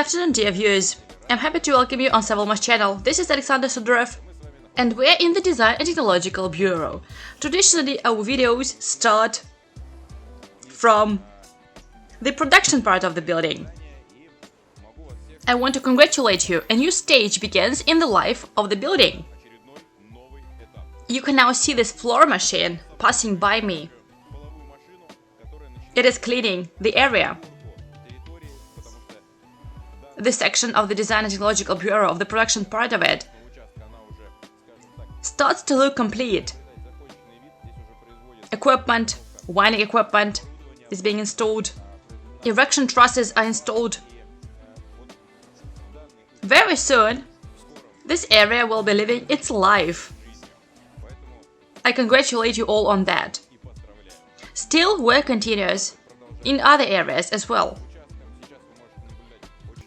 afternoon, dear viewers. I'm happy to welcome you on Sovelmash channel. This is Alexander Duyunov, and we're in the Design and Technological Bureau. Traditionally, our videos start from the production part of the building. I want to congratulate you. A new stage begins in the life of the building. You can now see this floor machine passing by me. It is cleaning the area. This section of the Design and Technological Bureau, of the production part of it, starts to look complete. Equipment, winding equipment is being installed. Erection trusses are installed. Very soon, this area will be living its life. I congratulate you all on that. Still, work continues in other areas as well.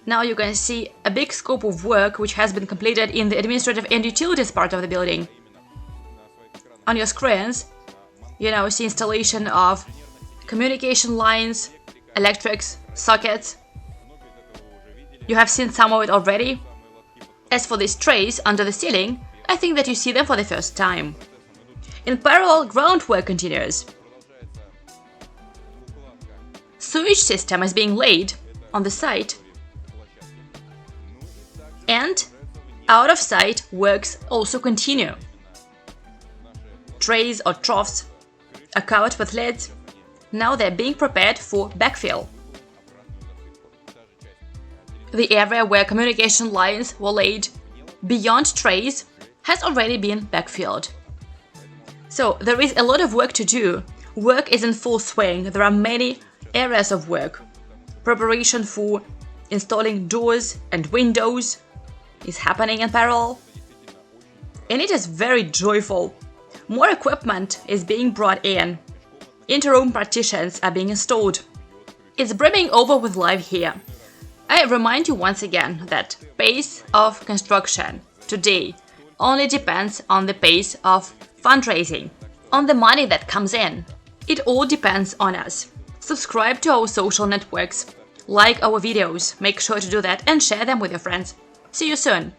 Now you can see a big scope of work which has been completed in the administrative and utilities part of the building. On your screens, you now see installation of communication lines, electrics, sockets. You have seen some of it already. As for these trays under the ceiling, I think that you see them for the first time. In parallel, groundwork continues. Sewage system is being laid on the site. And out of sight works also continue. Trays or troughs are covered with lids. Now they're being prepared for backfill. The area where communication lines were laid beyond trays has already been backfilled. So there is a lot of work to do. Work is in full swing. There are many areas of work. Preparation for installing doors and windows is happening in parallel. And it is very joyful. More equipment is being brought in. Interroom partitions are being installed. It's brimming over with life here. I remind you once again that pace of construction today only depends on the pace of fundraising, on the money that comes in. It all depends on us. Subscribe to our social networks, like our videos, make sure to do that and share them with your friends. See you soon!